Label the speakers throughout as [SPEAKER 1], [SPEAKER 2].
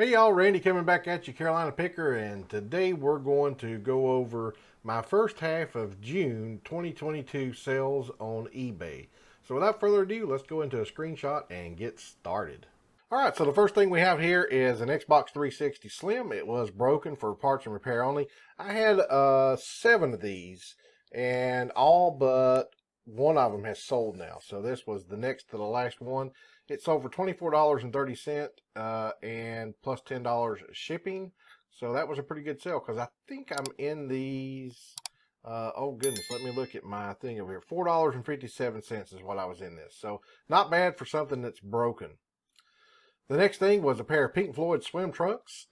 [SPEAKER 1] Hey y'all, Randy coming back at you, Carolina Picker, and today we're going to go over my first half of June 2022 sales on eBay. So without further ado, let's go into a screenshot and get started. Alright, so the first thing we have here is an Xbox 360 Slim. It was broken for parts and repair only. I had 7 of these, and all but one of them has sold now. So this was the next to the last one. It sold for $24.30 and plus $10 shipping. So that was a pretty good sale because I think I'm in these. Oh goodness, let me look at my thing over here. $4.57 is what I was in this. So not bad for something that's broken. The next thing was a pair of Pink Floyd swim trunks.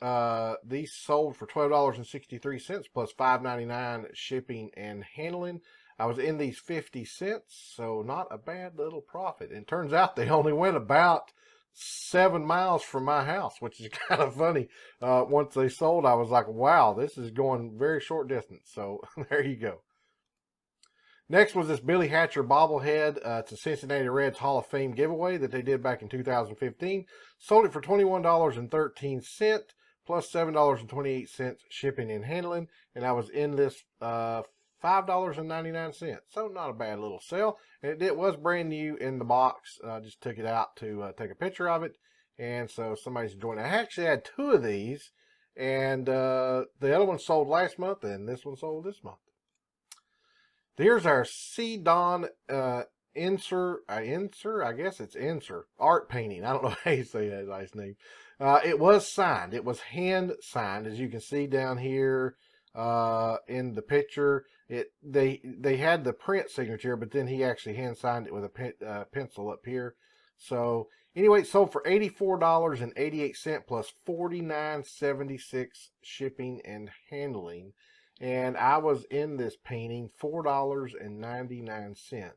[SPEAKER 1] These sold for $12.63 plus $5.99 shipping and handling. I was in these 50 cents, so not a bad little profit. And it turns out they only went about 7 miles from my house, which is kind of funny. Once they sold, I was like, wow, this is going very short distance. So there you go. Next was this Billy Hatcher bobblehead. It's a Cincinnati Reds Hall of Fame giveaway that they did back in 2015. Sold it for $21.13 plus $7.28 shipping and handling. And I was in this $5.99. So not a bad little sale. And it was brand new in the box. I just took it out to take a picture of it. And so somebody's enjoying it. I actually had 2 of these. And the other one sold last month and this one sold this month. Here's our C. Don Inser, I guess it's Inser, art painting. I don't know how you say that last name. It was signed. It was hand signed, as you can see down here in the picture. They had the print signature, but then he actually hand signed it with a pencil up here. So anyway, it sold for $84.88 plus $49.76 shipping and handling. And I was in this painting $4.99.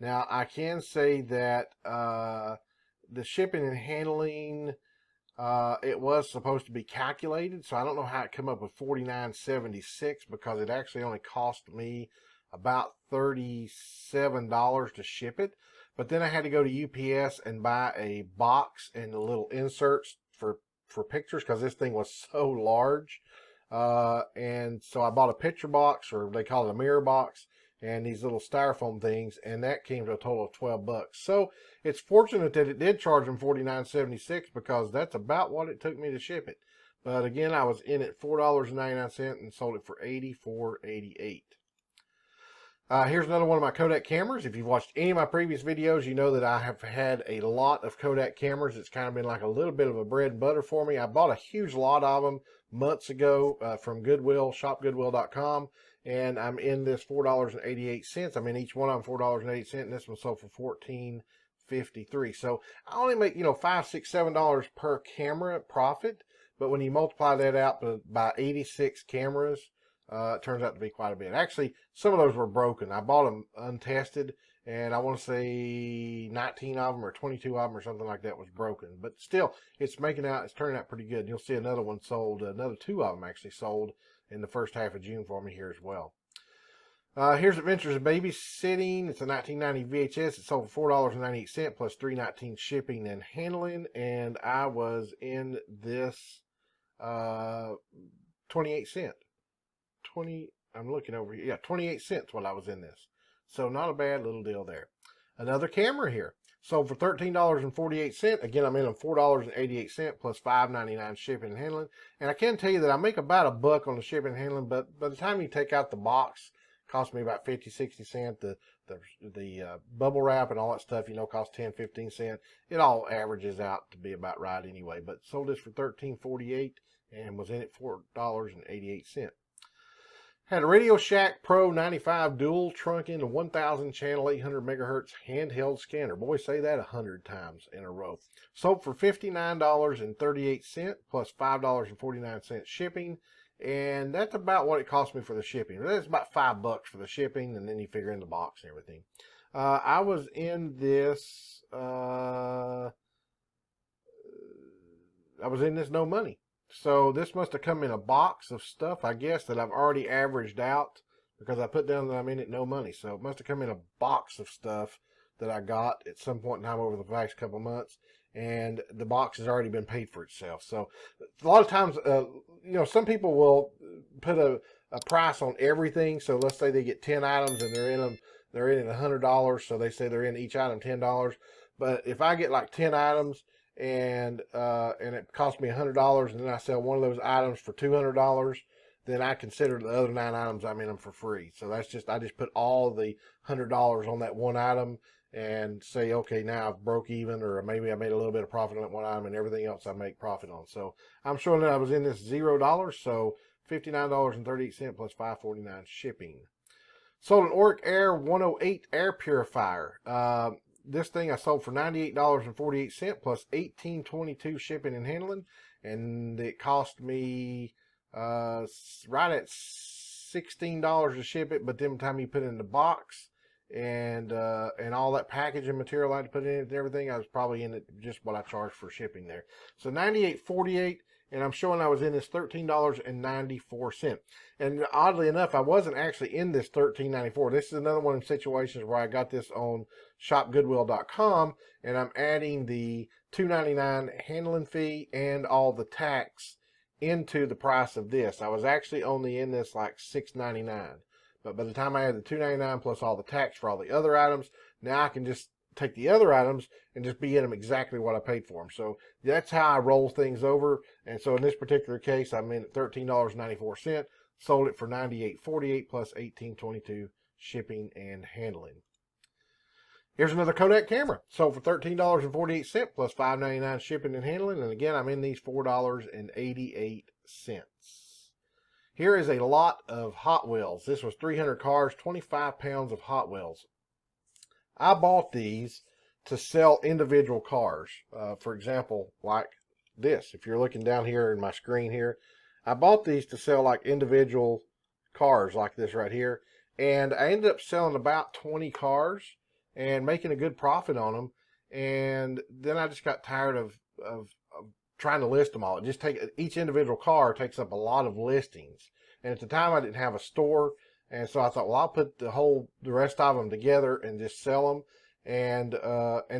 [SPEAKER 1] Now, I can say that the shipping and handling, it was supposed to be calculated. So I don't know how it came up with $49.76 because it actually only cost me about $37 to ship it. But then I had to go to UPS and buy a box and the little inserts for pictures because this thing was so large. And so I bought a picture box, or they call it a mirror box, and these little styrofoam things, and that came to a total of $12. So it's fortunate that it did charge them $49.76 because that's about what it took me to ship it. But again, I was in at $4.99 and sold it for $84.88. Here's another one of my Kodak cameras. If you've watched any of my previous videos, you know that I have had a lot of Kodak cameras. It's kind of been like a little bit of a bread and butter for me. I bought a huge lot of them months ago from Goodwill, shopgoodwill.com, and I'm in this $4.88. I'm in each one of them $4.80, and this one sold for $14.53. So I only make, $5, $6, $7 per camera profit, but when you multiply that out by 86 cameras, it turns out to be quite a bit. Actually, some of those were broken. I bought them untested, and I want to say 19 of them or 22 of them or something like that was broken. But still, it's turning out pretty good. You'll see another one sold, another 2 of them actually sold in the first half of June for me here as well. Here's Adventures of Babysitting. It's a 1990 VHS. It sold for $4.98 plus $3.19 shipping and handling, and I was in this 28 cents. I'm looking over here. Yeah, 28 cents while I was in this. So not a bad little deal there. Another camera here. Sold for $13.48. Again, I'm in on $4.88 plus $5.99 shipping and handling. And I can tell you that I make about $1 on the shipping and handling, but by the time you take out the box, it costs me about 50, 60 cents. The bubble wrap and all that stuff, costs 10, 15 cents. It all averages out to be about right anyway. But sold this for $13.48 and was in at $4.88. Had a Radio Shack Pro 95 dual trunking 1000 channel 800 megahertz handheld scanner. Boy, say that 100 times in a row. Sold for $59.38 plus $5.49 shipping. And that's about what it cost me for the shipping. That's about $5 for the shipping, and then you figure in the box and everything. I was in this, no money. So this must have come in a box of stuff, I guess, that I've already averaged out because I put down that I'm in it no money. So it must have come in a box of stuff that I got at some point in time over the past couple months. and the box has already been paid for itself. So a lot of times, some people will put a price on everything. So let's say they get 10 items and they're in $100. So they say they're in each item $10. But if I get like 10 items and it costs me $100, and then I sell one of those items for $200, then I consider the other 9 items I'm in them for free. So I just put all the $100 on that one item and say, okay, now I've broke even, or maybe I made a little bit of profit on that one item, and everything else I make profit on. So I'm showing that I was in this $0, so $59.38 plus $5.49 shipping. Sold an Oric Air 108 air purifier. This thing I sold for $98.48 plus $18.22 shipping and handling, and it cost me right at $16 to ship it. But then by the time you put it in the box and all that packaging material I had to put in it and everything, I was probably in it just what I charged for shipping there. So $98.48. And I'm showing I was in this $13.94. And oddly enough, I wasn't actually in this $13.94. This is another one of the situations where I got this on shopgoodwill.com, and I'm adding the $2.99 handling fee and all the tax into the price of this. I was actually only in this like $6.99. But by the time I had the $2.99 plus all the tax for all the other items, now I can just take the other items and just be in them exactly what I paid for them. So that's how I roll things over. And so in this particular case, I'm in at $13.94, sold it for $98.48 plus $18.22 shipping and handling. Here's another Kodak camera, sold for $13.48 plus $5.99 shipping and handling. And again, I'm in these $4.88. Here is a lot of Hot Wheels. This was 300 cars, 25 pounds of Hot Wheels. I bought these to sell individual cars. For example, like this. If you're looking down here in my screen here, I bought these to sell like individual cars like this right here. And I ended up selling about 20 cars and making a good profit on them. And then I just got tired of trying to list them all. Each individual car takes up a lot of listings. And at the time I didn't have a store. And so I thought, well, I'll put the rest of them together and just sell them. And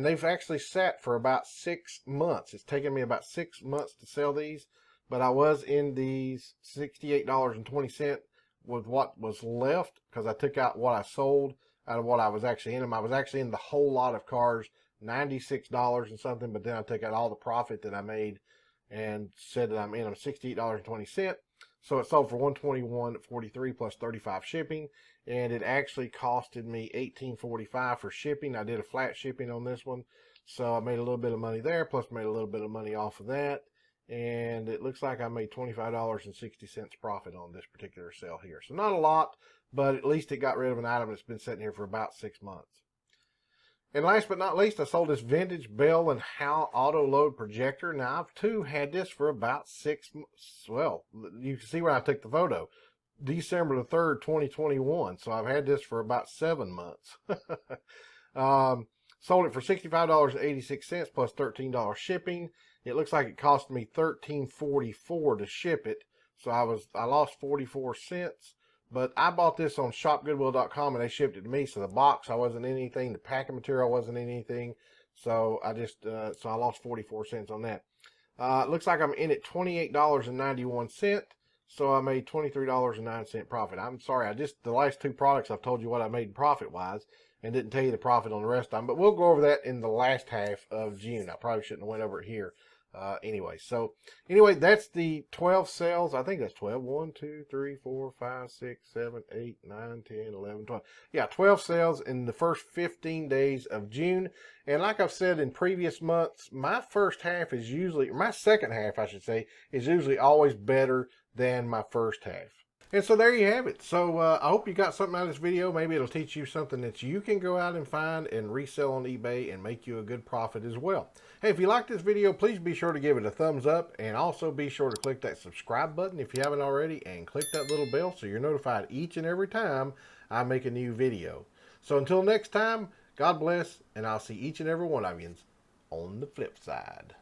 [SPEAKER 1] they've actually sat for about 6 months. It's taken me about 6 months to sell these, but I was in these $68.20 with what was left, because I took out what I sold out of what I was actually in them. I was actually in the whole lot of cars, $96 and something, but then I took out all the profit that I made and said that I'm in them $68.20. So it sold for $121.43 plus $35 shipping, and it actually costed me $18.45 for shipping. I did a flat shipping on this one, so I made a little bit of money there, plus made a little bit of money off of that, and it looks like I made $25.60 profit on this particular sale here. So not a lot, but at least it got rid of an item that's been sitting here for about 6 months. And last but not least, I sold this vintage Bell & Howell auto load projector. Now, I've too had this for about 6 months. Well, you can see where I took the photo. December the 3rd, 2021. So I've had this for about 7 months. Sold it for $65.86 plus $13 shipping. It looks like it cost me $13.44 to ship it. So I lost 44 cents. But I bought this on shopgoodwill.com and they shipped it to me. So the box, I wasn't in anything. The packing material wasn't in anything. So I lost 44 cents on that. It looks like I'm in at $28.91. So I made $23.09 profit. I'm sorry, the last 2 products I've told you what I made profit wise and didn't tell you the profit on the rest of them. But we'll go over that in the last half of June. I probably shouldn't have went over it here. Anyway, that's the 12 sales. I think that's 12. 1, 2, 3, 4, 5, 6, 7, 8, 9, 10, 11, 12. Yeah, 12 sales in the first 15 days of June. And like I've said in previous months, my second half, I should say, is usually always better than my first half. And so there you have it. So I hope you got something out of this video. Maybe it'll teach you something that you can go out and find and resell on eBay and make you a good profit as well. Hey, if you like this video, please be sure to give it a thumbs up, and also be sure to click that subscribe button if you haven't already, and click that little bell so you're notified each and every time I make a new video. So until next time, God bless, and I'll see each and every one of you on the flip side.